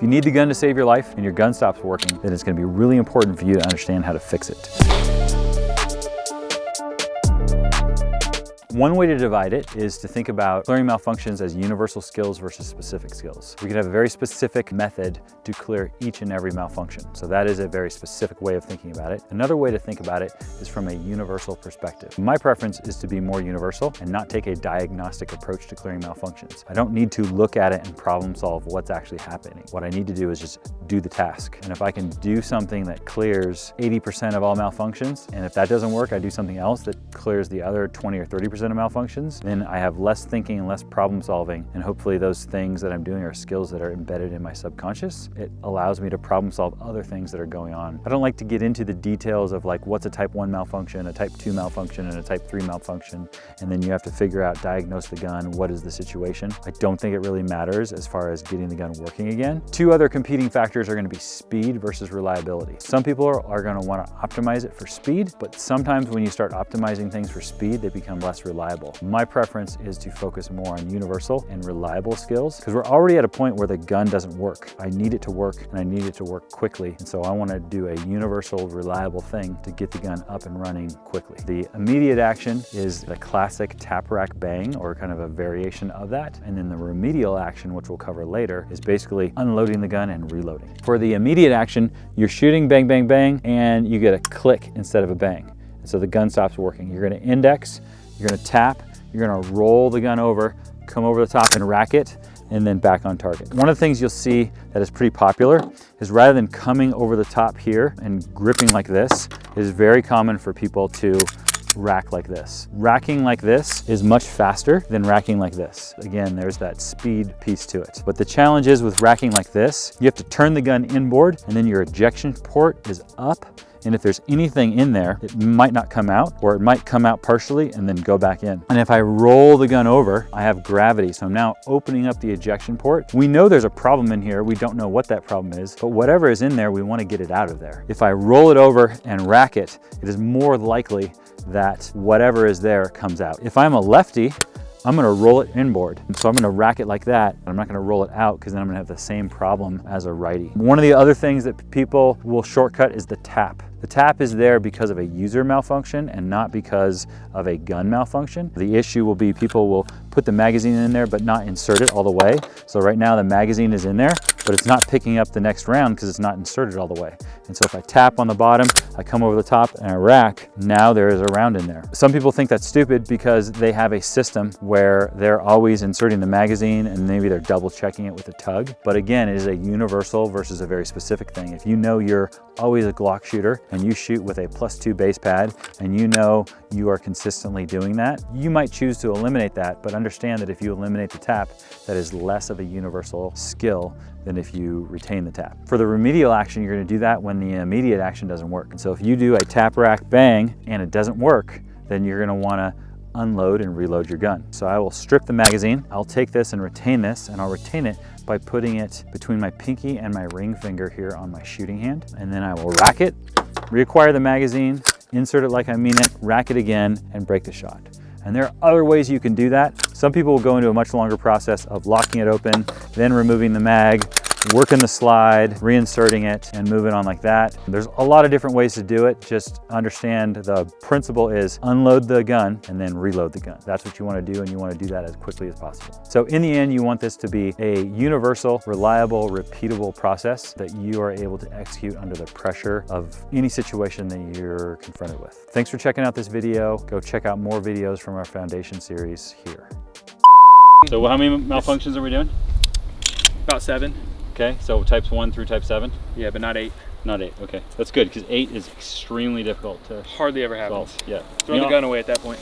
If you need the gun to save your life and your gun stops working, then it's going to be really important for you to understand how to fix it. One way to divide it is to think about clearing malfunctions as universal skills versus specific skills. We can have a very specific method to clear each and every malfunction. So that is a very specific way of thinking about it. Another way to think about it is from a universal perspective. My preference is to be more universal and not take a diagnostic approach to clearing malfunctions. I don't need to look at it and problem solve what's actually happening. What I need to do is just do the task. And if I can do something that clears 80% of all malfunctions, and if that doesn't work, I do something else that clears the other 20 or 30% of malfunctions, then I have less thinking and less problem solving, and hopefully those things that I'm doing are skills that are embedded in my subconscious. It allows me to problem solve other things that are going on. I don't like to get into the details of like what's a type 1 malfunction, a type 2 malfunction, and a type 3 malfunction, and then you have to figure out, diagnose the gun, what is the situation. I don't think it really matters as far as getting the gun working again. Two other competing factors are going to be speed versus reliability. Some people are going to want to optimize it for speed, but sometimes when you start optimizing things for speed, they become less reliable. My preference is to focus more on universal and reliable skills because we're already at a point where the gun doesn't work. I need it to work and I need it to work quickly. And so I want to do a universal, reliable thing to get the gun up and running quickly. The immediate action is the classic tap rack bang, or kind of a variation of that. And then the remedial action, which we'll cover later, is basically unloading the gun and reloading. For the immediate action, you're shooting bang, bang, bang, and you get a click instead of a bang. And so the gun stops working. You're going to index, you're going to tap, you're going to roll the gun over, come over the top and rack it, and then back on target. One of the things you'll see that is pretty popular is rather than coming over the top here and gripping like this, it is very common for people to rack like this. Racking like this is much faster than racking like this. Again, there's that speed piece to it. But the challenge is with racking like this, you have to turn the gun inboard and then your ejection port is up. And if there's anything in there, it might not come out, or it might come out partially and then go back in. And if I roll the gun over, I have gravity. So I'm now opening up the ejection port. We know there's a problem in here. We don't know what that problem is, but whatever is in there, we want to get it out of there. If I roll it over and rack it, it is more likely that whatever is there comes out. If I'm a lefty, I'm gonna roll it inboard. And so I'm gonna rack it like that. I'm not gonna roll it out because then I'm gonna have the same problem as a righty. One of the other things that people will shortcut is the tap. The tap is there because of a user malfunction and not because of a gun malfunction. The issue will be people will put the magazine in there but not insert it all the way. So right now the magazine is in there, but it's not picking up the next round because it's not inserted all the way. And so if I tap on the bottom, I come over the top and I rack, now there is a round in there. Some people think that's stupid because they have a system where they're always inserting the magazine and maybe they're double checking it with a tug. But again, it is a universal versus a very specific thing. If you know you're always a Glock shooter and you shoot with a +2 base pad and you know you are consistently doing that, you might choose to eliminate that, but understand that if you eliminate the tap, that is less of a universal skill than if you retain the tap. For the remedial action, you're going to do that when the immediate action doesn't work. And so if you do a tap rack bang and it doesn't work, then you're going to want to unload and reload your gun. So I will strip the magazine. I'll take this and retain this, and I'll retain it by putting it between my pinky and my ring finger here on my shooting hand. And then I will rack it, reacquire the magazine, insert it like I mean it, rack it again, and break the shot. And there are other ways you can do that. Some people will go into a much longer process of locking it open, then removing the mag, working the slide, reinserting it, and moving on like that. There's a lot of different ways to do it. Just understand the principle is unload the gun and then reload the gun. That's what you want to do, and you want to do that as quickly as possible. So in the end, you want this to be a universal, reliable, repeatable process that you are able to execute under the pressure of any situation that you're confronted with. Thanks for checking out this video. Go check out more videos from our foundation series here. So how many malfunctions are we doing? About 7. Okay, so types 1 through type 7? Yeah, but not 8. Not 8, okay. That's good, because 8 is extremely difficult to hardly ever happens. solve. Yeah. Throw the gun away at that point.